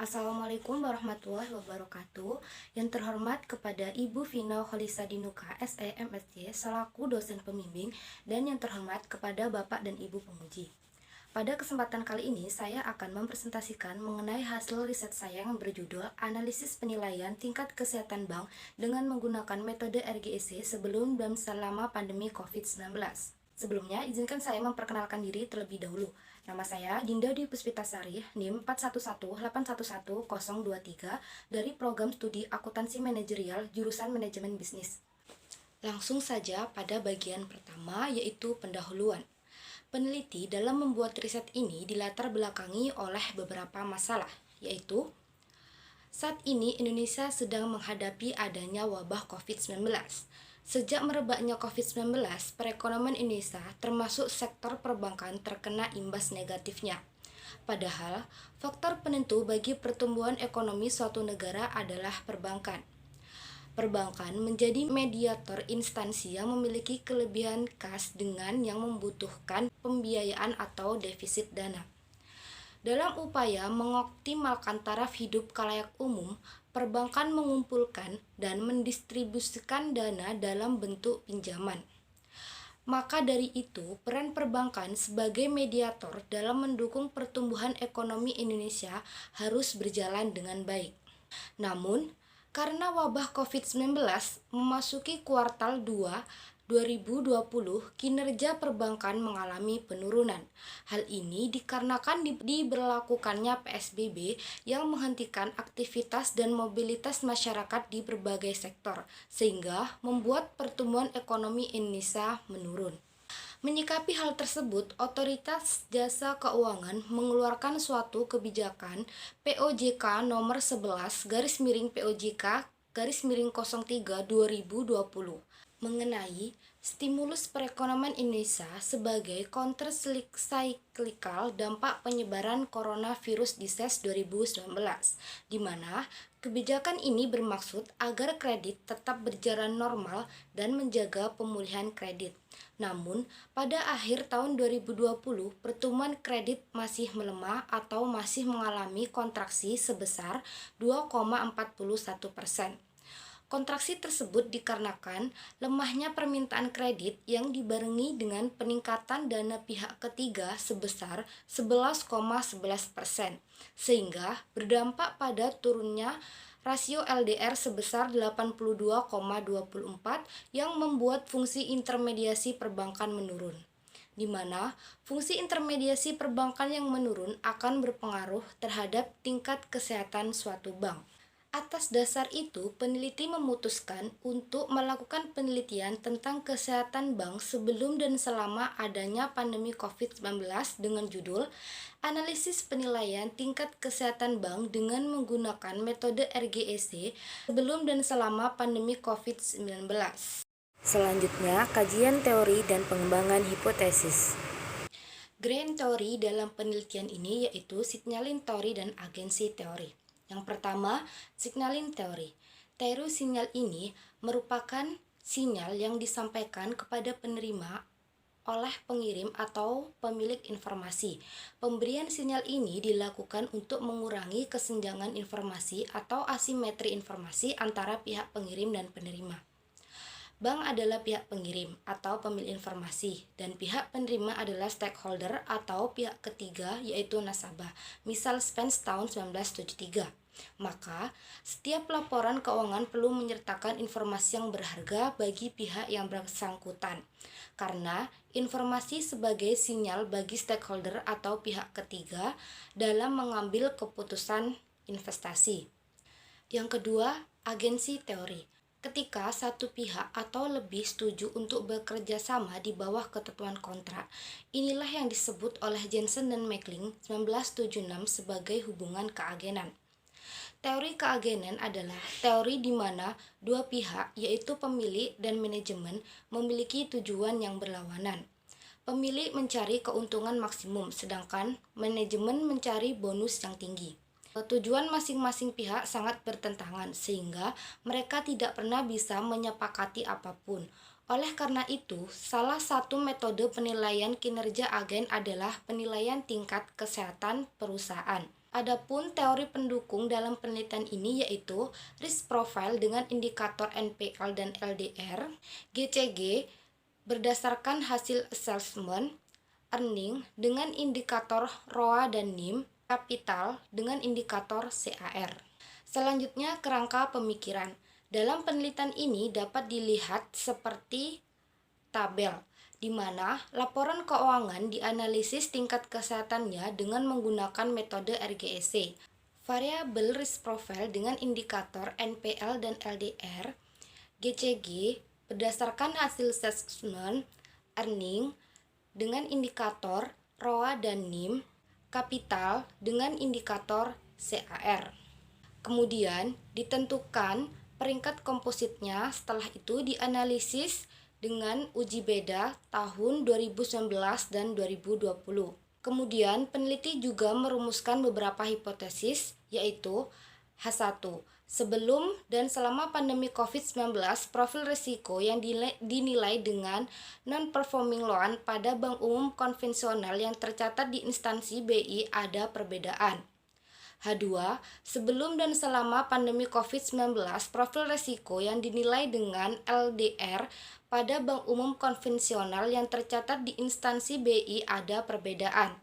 Assalamualaikum warahmatullahi wabarakatuh. Yang terhormat kepada Ibu Vina Kholisa Dinuka SEMSJ selaku dosen pembimbing, dan yang terhormat kepada Bapak dan Ibu penguji. Pada kesempatan kali ini saya akan mempresentasikan mengenai hasil riset saya yang berjudul Analisis Penilaian Tingkat Kesehatan Bank dengan menggunakan metode RGEC sebelum dan selama pandemi COVID-19. Sebelumnya, izinkan saya memperkenalkan diri terlebih dahulu. Nama saya Dinda Dwi Puspitasari, NIM 4118111023 dari Program Studi Akuntansi Manajerial jurusan Manajemen Bisnis. Langsung saja pada bagian pertama, yaitu pendahuluan. Peneliti dalam membuat riset ini dilatar belakangi oleh beberapa masalah, yaitu saat ini Indonesia sedang menghadapi adanya wabah COVID-19. Sejak merebaknya COVID-19, perekonomian Indonesia termasuk sektor perbankan terkena imbas negatifnya. Padahal, faktor penentu bagi pertumbuhan ekonomi suatu negara adalah perbankan. Perbankan menjadi mediator instansi yang memiliki kelebihan kas dengan yang membutuhkan pembiayaan atau defisit dana. Dalam upaya mengoptimalkan taraf hidup khalayak umum, perbankan mengumpulkan dan mendistribusikan dana dalam bentuk pinjaman. Maka dari itu, peran perbankan sebagai mediator dalam mendukung pertumbuhan ekonomi Indonesia harus berjalan dengan baik. Namun, karena wabah COVID-19 memasuki kuartal 2 2020, kinerja perbankan mengalami penurunan. Hal ini dikarenakan diberlakukannya PSBB yang menghentikan aktivitas dan mobilitas masyarakat di berbagai sektor, sehingga membuat pertumbuhan ekonomi Indonesia menurun. Menyikapi hal tersebut, Otoritas Jasa Keuangan mengeluarkan suatu kebijakan POJK nomor 11 POJK 03 2020 mengenai stimulus perekonomian Indonesia sebagai counter-cyclical dampak penyebaran coronavirus disease 2019, di mana kebijakan ini bermaksud agar kredit tetap berjalan normal dan menjaga pemulihan kredit. Namun, pada akhir tahun 2020, pertumbuhan kredit masih melemah atau masih mengalami kontraksi sebesar 2,41%. Kontraksi tersebut dikarenakan lemahnya permintaan kredit yang dibarengi dengan peningkatan dana pihak ketiga sebesar 11,11%, sehingga berdampak pada turunnya rasio LDR sebesar 82,24 yang membuat fungsi intermediasi perbankan menurun, di mana fungsi intermediasi perbankan yang menurun akan berpengaruh terhadap tingkat kesehatan suatu bank. Atas dasar itu, peneliti memutuskan untuk melakukan penelitian tentang kesehatan bank sebelum dan selama adanya pandemi COVID-19 dengan judul Analisis Penilaian Tingkat Kesehatan Bank dengan menggunakan metode RGEC sebelum dan selama pandemi COVID-19. Selanjutnya, kajian teori dan pengembangan hipotesis. Grand teori dalam penelitian ini yaitu signaling teori dan agensi teori. Yang pertama, signaling teori. Teori sinyal ini merupakan sinyal yang disampaikan kepada penerima oleh pengirim atau pemilik informasi. Pemberian sinyal ini dilakukan untuk mengurangi kesenjangan informasi atau asimetri informasi antara pihak pengirim dan penerima. Bank adalah pihak pengirim atau pemilik informasi, dan pihak penerima adalah stakeholder atau pihak ketiga yaitu nasabah, misal Spence tahun 1973. Maka, setiap laporan keuangan perlu menyertakan informasi yang berharga bagi pihak yang bersangkutan, karena informasi sebagai sinyal bagi stakeholder atau pihak ketiga dalam mengambil keputusan investasi. Yang kedua, agensi teori. Ketika satu pihak atau lebih setuju untuk bekerja sama di bawah ketentuan kontrak, inilah yang disebut oleh Jensen dan Meckling 1976 sebagai hubungan keagenan. Teori keagenan adalah teori di mana dua pihak, yaitu pemilik dan manajemen, memiliki tujuan yang berlawanan. Pemilik mencari keuntungan maksimum, sedangkan manajemen mencari bonus yang tinggi. Tujuan masing-masing pihak sangat bertentangan, sehingga mereka tidak pernah bisa menyepakati apapun. Oleh karena itu, salah satu metode penilaian kinerja agen adalah penilaian tingkat kesehatan perusahaan. Adapun teori pendukung dalam penelitian ini yaitu risk profile dengan indikator NPL dan LDR, GCG berdasarkan hasil assessment, earning dengan indikator ROA dan NIM, kapital dengan indikator CAR. Selanjutnya, kerangka pemikiran. Dalam penelitian ini dapat dilihat seperti tabel, di mana laporan keuangan dianalisis tingkat kesehatannya dengan menggunakan metode RGEC. Variabel risk profile dengan indikator NPL dan LDR, GCG berdasarkan hasil assessment, earning dengan indikator ROA dan NIM, kapital dengan indikator CAR. Kemudian ditentukan peringkat kompositnya, setelah itu dianalisis dengan uji beda tahun 2019 dan 2020. Kemudian peneliti juga merumuskan beberapa hipotesis, yaitu H1. Sebelum dan selama pandemi COVID-19, profil risiko yang dinilai dengan non-performing loan pada bank umum konvensional yang tercatat di instansi BI ada perbedaan. H2, sebelum dan selama pandemi COVID-19, profil risiko yang dinilai dengan LDR pada bank umum konvensional yang tercatat di instansi BI ada perbedaan.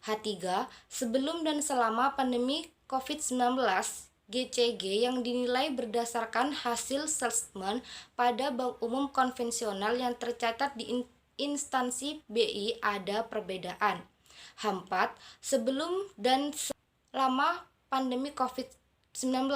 H3, sebelum dan selama pandemi COVID-19, GCG yang dinilai berdasarkan hasil assessment pada bank umum konvensional yang tercatat di instansi BI ada perbedaan. H4, sebelum dan selama pandemi COVID-19,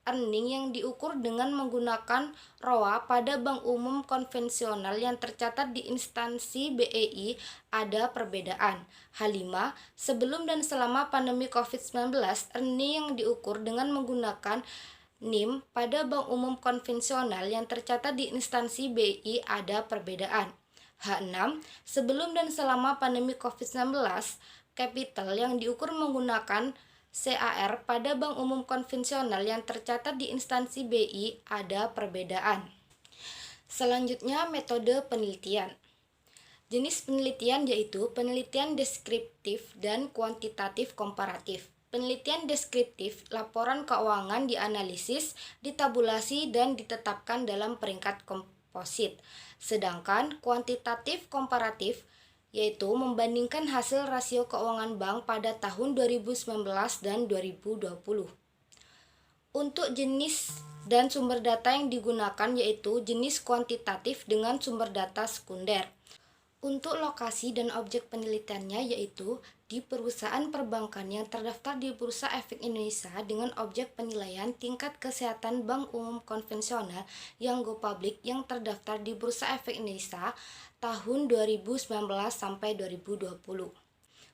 earning yang diukur dengan menggunakan ROA pada bank umum konvensional yang tercatat di instansi BEI ada perbedaan. H5, sebelum dan selama pandemi COVID-19, earning yang diukur dengan menggunakan NIM pada bank umum konvensional yang tercatat di instansi BI ada perbedaan. H6, sebelum dan selama pandemi COVID-19, capital yang diukur menggunakan CAR pada bank umum konvensional yang tercatat di instansi BI ada perbedaan. Selanjutnya, metode penelitian. Jenis penelitian yaitu penelitian deskriptif dan kuantitatif komparatif. Penelitian deskriptif, laporan keuangan dianalisis, ditabulasi, dan ditetapkan dalam peringkat komposit. Sedangkan kuantitatif komparatif yaitu membandingkan hasil rasio keuangan bank pada tahun 2019 dan 2020. Untuk jenis dan sumber data yang digunakan yaitu jenis kuantitatif dengan sumber data sekunder. Untuk lokasi dan objek penelitiannya yaitu di perusahaan perbankan yang terdaftar di Bursa Efek Indonesia dengan objek penilaian tingkat kesehatan bank umum konvensional yang go public yang terdaftar di Bursa Efek Indonesia tahun 2019 sampai 2020.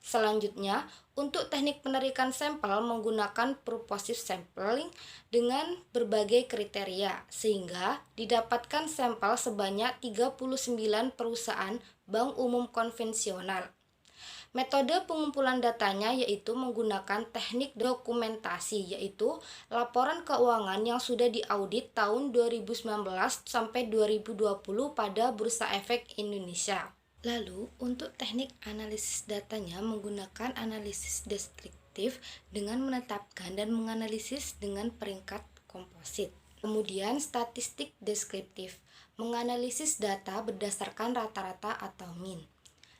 Selanjutnya, untuk teknik penarikan sampel menggunakan purposive sampling dengan berbagai kriteria, sehingga didapatkan sampel sebanyak 39 perusahaan bank umum konvensional. Metode pengumpulan datanya yaitu menggunakan teknik dokumentasi, yaitu laporan keuangan yang sudah diaudit tahun 2019 sampai 2020 pada Bursa Efek Indonesia. Lalu, untuk teknik analisis datanya menggunakan analisis deskriptif dengan menetapkan dan menganalisis dengan peringkat komposit. Kemudian, statistik deskriptif, menganalisis data berdasarkan rata-rata atau mean.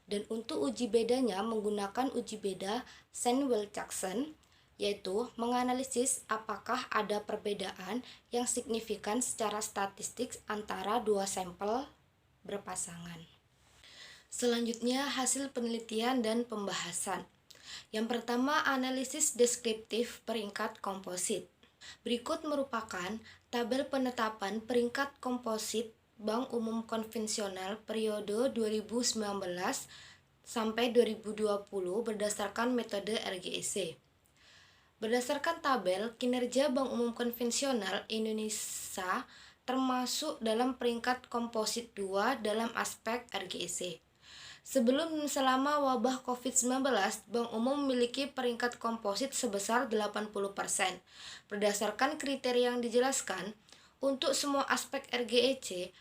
Dan untuk uji bedanya menggunakan uji beda Samuel-Jackson, yaitu menganalisis apakah ada perbedaan yang signifikan secara statistik antara dua sampel berpasangan. Selanjutnya, hasil penelitian dan pembahasan. Yang pertama, analisis deskriptif peringkat komposit. Berikut merupakan tabel penetapan peringkat komposit Bank Umum Konvensional periode 2019 sampai 2020 berdasarkan metode RGEC. Berdasarkan tabel, kinerja Bank Umum Konvensional Indonesia termasuk dalam peringkat komposit 2 dalam aspek RGEC. Sebelum dan selama wabah COVID-19, Bank Umum memiliki peringkat komposit sebesar 80%. Berdasarkan kriteria yang dijelaskan, untuk semua aspek RGEC,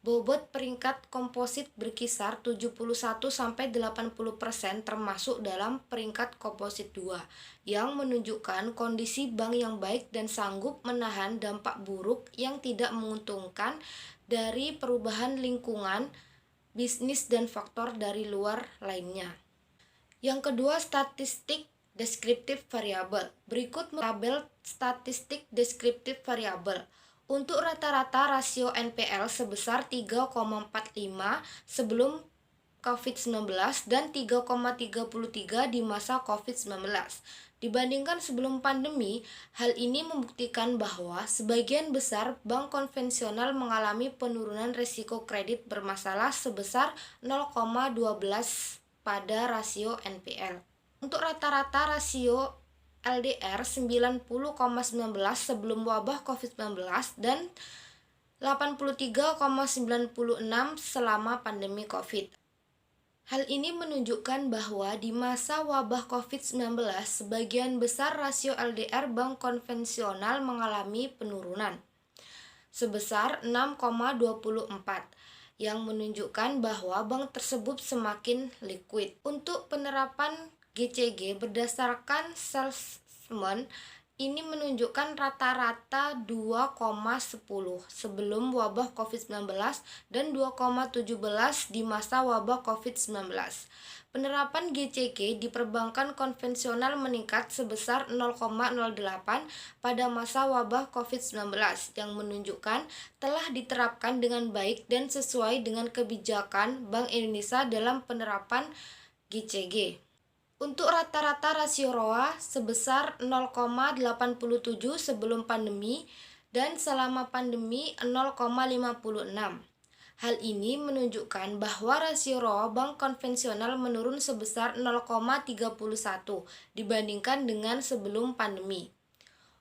Bobot peringkat komposit berkisar 71-80% termasuk dalam peringkat komposit 2 yang menunjukkan kondisi bank yang baik dan sanggup menahan dampak buruk yang tidak menguntungkan dari perubahan lingkungan, bisnis dan faktor dari luar lainnya. Yang kedua, statistik deskriptif variabel. Berikut tabel statistik deskriptif variabel. Untuk rata-rata rasio NPL sebesar 3,45 sebelum COVID-19 dan 3,33 di masa COVID-19. Dibandingkan sebelum pandemi, hal ini membuktikan bahwa sebagian besar bank konvensional mengalami penurunan risiko kredit bermasalah sebesar 0,12 pada rasio NPL. Untuk rata-rata rasio LDR 90,19 sebelum wabah COVID-19 dan 83,96 selama pandemi COVID. Hal ini menunjukkan bahwa di masa wabah COVID-19, sebagian besar rasio LDR bank konvensional mengalami penurunan sebesar 6,24 yang menunjukkan bahwa bank tersebut semakin liquid. Untuk penerapan GCG berdasarkan Salzman ini menunjukkan rata-rata 2,10 sebelum wabah COVID-19 dan 2,17 di masa wabah COVID-19. Penerapan GCG di perbankan konvensional meningkat sebesar 0,08 pada masa wabah COVID-19 yang menunjukkan telah diterapkan dengan baik dan sesuai dengan kebijakan Bank Indonesia dalam penerapan GCG. Untuk rata-rata rasio ROA sebesar 0,87 sebelum pandemi dan selama pandemi 0,56. Hal ini menunjukkan bahwa rasio ROA bank konvensional menurun sebesar 0,31 dibandingkan dengan sebelum pandemi.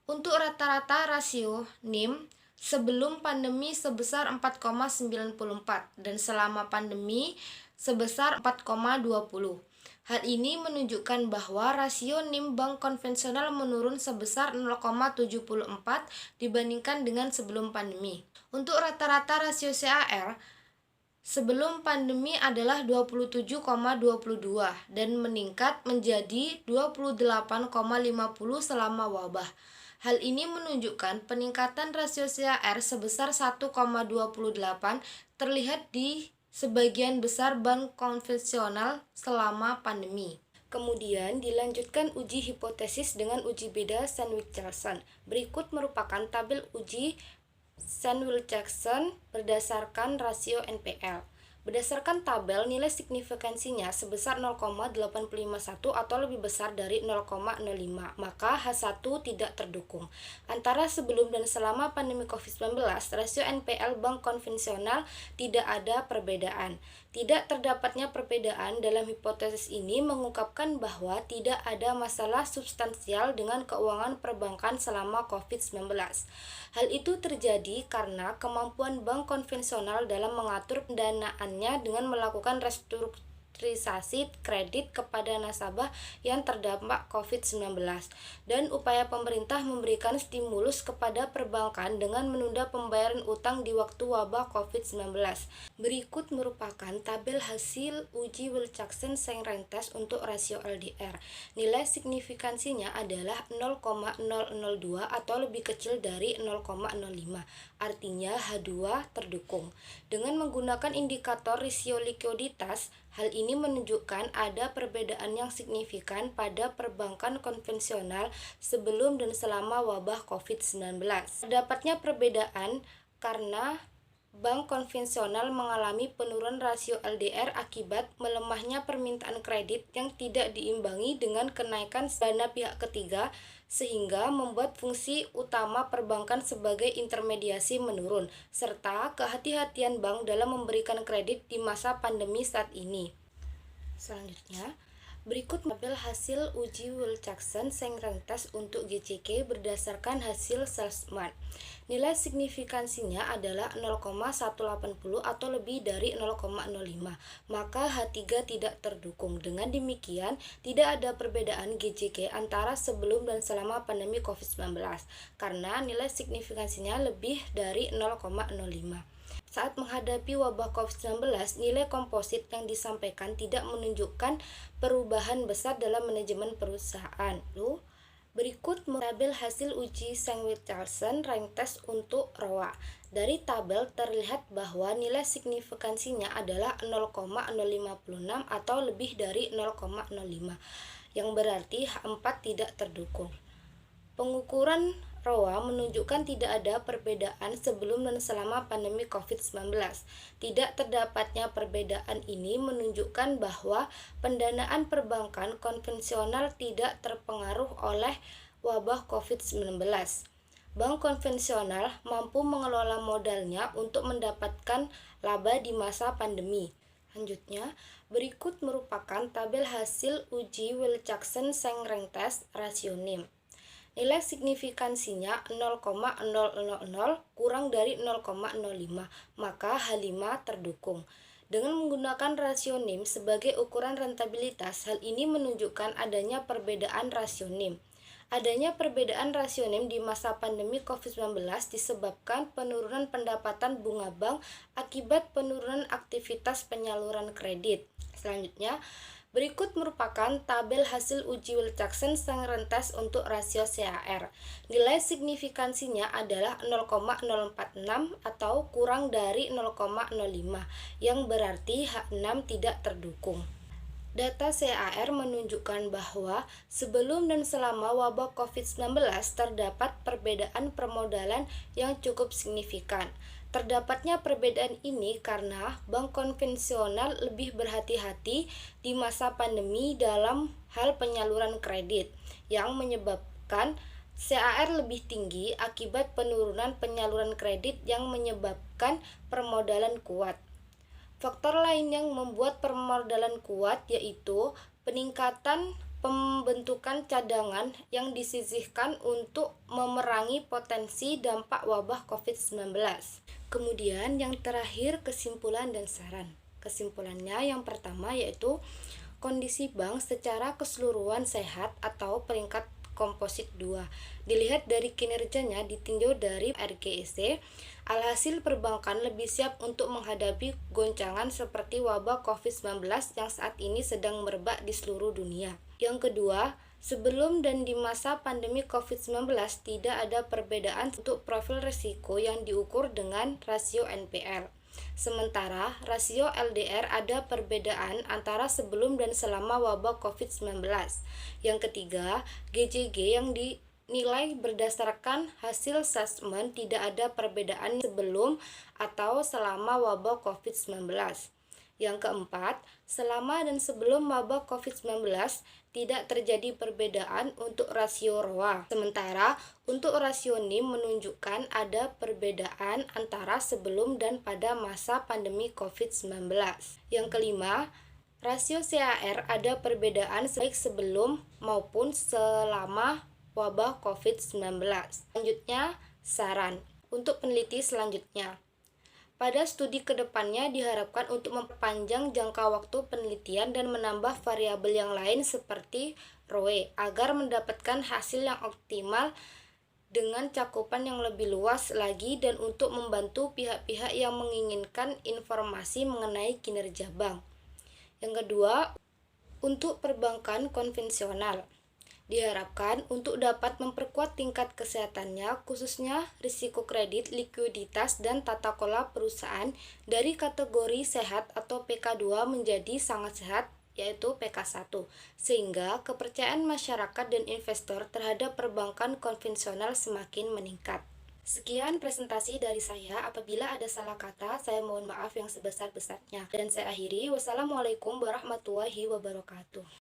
Untuk rata-rata rasio NIM sebelum pandemi sebesar 4,94 dan selama pandemi sebesar 4,20. Hal ini menunjukkan bahwa rasio NIM bank konvensional menurun sebesar 0,74 dibandingkan dengan sebelum pandemi. Untuk rata-rata rasio CAR sebelum pandemi adalah 27,22 dan meningkat menjadi 28,50 selama wabah. Hal ini menunjukkan peningkatan rasio CAR sebesar 1,28 terlihat di sebagian besar bank konvensional selama pandemi. Kemudian dilanjutkan uji hipotesis dengan uji beda Sandwich-Jackson. Berikut merupakan tabel uji Sandwich-Jackson berdasarkan rasio NPL. Berdasarkan tabel, nilai signifikansinya sebesar 0,851 atau lebih besar dari 0,05, maka H1 tidak terdukung. Antara sebelum dan selama pandemi COVID-19, rasio NPL bank konvensional tidak ada perbedaan. Tidak terdapatnya perbedaan dalam hipotesis ini mengungkapkan bahwa tidak ada masalah substansial dengan keuangan perbankan selama COVID-19. Hal itu terjadi karena kemampuan bank konvensional dalam mengatur pendanaannya dengan melakukan restrukturisasi kredit kepada nasabah yang terdampak COVID-19 dan upaya pemerintah memberikan stimulus kepada perbankan dengan menunda pembayaran utang di waktu wabah COVID-19. Berikut merupakan tabel hasil uji Wilcoxon-Sainz test untuk rasio LDR. Nilai signifikansinya adalah 0,002 atau lebih kecil dari 0,05. Artinya H2 terdukung. Dengan menggunakan indikator rasio likuiditas, hal ini menunjukkan ada perbedaan yang signifikan pada perbankan konvensional sebelum dan selama wabah COVID-19. Dapatnya perbedaan karena bank konvensional mengalami penurunan rasio LDR akibat melemahnya permintaan kredit yang tidak diimbangi dengan kenaikan dana pihak ketiga sehingga membuat fungsi utama perbankan sebagai intermediasi menurun, serta kehati-hatian bank dalam memberikan kredit di masa pandemi saat ini. Selanjutnya, berikut tabel hasil uji Wilcoxon-Sainz test untuk GCG berdasarkan hasil Salzman. Nilai signifikansinya adalah 0,180 atau lebih dari 0,05, maka H3 tidak terdukung. Dengan demikian, tidak ada perbedaan GCG antara sebelum dan selama pandemi COVID-19, karena nilai signifikansinya lebih dari 0,05. Saat menghadapi wabah COVID-19, nilai komposit yang disampaikan tidak menunjukkan perubahan besar dalam manajemen perusahaan. Berikut tabel hasil uji Sanger-Williamson rank test untuk ROA. Dari tabel terlihat bahwa nilai signifikansinya adalah 0,056 atau lebih dari 0,05, yang berarti H4 tidak terdukung. Pengukuran ROA menunjukkan tidak ada perbedaan sebelum dan selama pandemi COVID-19. Tidak terdapatnya perbedaan ini menunjukkan bahwa pendanaan perbankan konvensional tidak terpengaruh oleh wabah COVID-19. Bank konvensional mampu mengelola modalnya untuk mendapatkan laba di masa pandemi. Selanjutnya, berikut merupakan tabel hasil uji Wilcoxon-Sanger rank test rasio NIM. Nilai signifikansinya 0,000 kurang dari 0,05, maka H5 terdukung. Dengan menggunakan rasio NIM sebagai ukuran rentabilitas, hal ini menunjukkan adanya perbedaan rasio NIM. Adanya perbedaan rasio NIM di masa pandemi COVID-19 disebabkan penurunan pendapatan bunga bank akibat penurunan aktivitas penyaluran kredit. Selanjutnya, berikut merupakan tabel hasil uji Wilcoxon-Sanger rank test untuk rasio CAR. Nilai signifikansinya adalah 0,046 atau kurang dari 0,05, yang berarti H6 tidak terdukung. Data CAR menunjukkan bahwa sebelum dan selama wabah COVID-19 terdapat perbedaan permodalan yang cukup signifikan. Terdapatnya perbedaan ini karena bank konvensional lebih berhati-hati di masa pandemi dalam hal penyaluran kredit, yang menyebabkan CAR lebih tinggi akibat penurunan penyaluran kredit yang menyebabkan permodalan kuat. Faktor lain yang membuat permodalan kuat yaitu peningkatan pembentukan cadangan yang disisihkan untuk memerangi potensi dampak wabah COVID-19. Kemudian yang terakhir, kesimpulan dan saran. Kesimpulannya yang pertama yaitu kondisi bank secara keseluruhan sehat atau peringkat komposit 2. Dilihat dari kinerjanya ditinjau dari RGEC, alhasil perbankan lebih siap untuk menghadapi goncangan seperti wabah COVID-19 yang saat ini sedang merebak di seluruh dunia. Yang kedua, sebelum dan di masa pandemi COVID-19 tidak ada perbedaan untuk profil risiko yang diukur dengan rasio NPL. Sementara rasio LDR ada perbedaan antara sebelum dan selama wabah COVID-19. Yang ketiga, GJG yang dinilai berdasarkan hasil assessment tidak ada perbedaan sebelum atau selama wabah COVID-19. Yang keempat, selama dan sebelum wabah COVID-19 tidak terjadi perbedaan untuk rasio ROA. Sementara untuk rasio NIM menunjukkan ada perbedaan antara sebelum dan pada masa pandemi COVID-19. Yang kelima, rasio CAR ada perbedaan baik sebelum maupun selama wabah COVID-19. Selanjutnya, saran untuk peneliti selanjutnya. Pada studi kedepannya diharapkan untuk memperpanjang jangka waktu penelitian dan menambah variabel yang lain seperti ROE agar mendapatkan hasil yang optimal dengan cakupan yang lebih luas lagi dan untuk membantu pihak-pihak yang menginginkan informasi mengenai kinerja bank. Yang kedua, untuk perbankan konvensional. Diharapkan untuk dapat memperkuat tingkat kesehatannya, khususnya risiko kredit, likuiditas, dan tata kelola perusahaan dari kategori sehat atau PK2 menjadi sangat sehat, yaitu PK1, sehingga kepercayaan masyarakat dan investor terhadap perbankan konvensional semakin meningkat. Sekian presentasi dari saya. Apabila ada salah kata, saya mohon maaf yang sebesar-besarnya. Dan saya akhiri. Wassalamualaikum warahmatullahi wabarakatuh.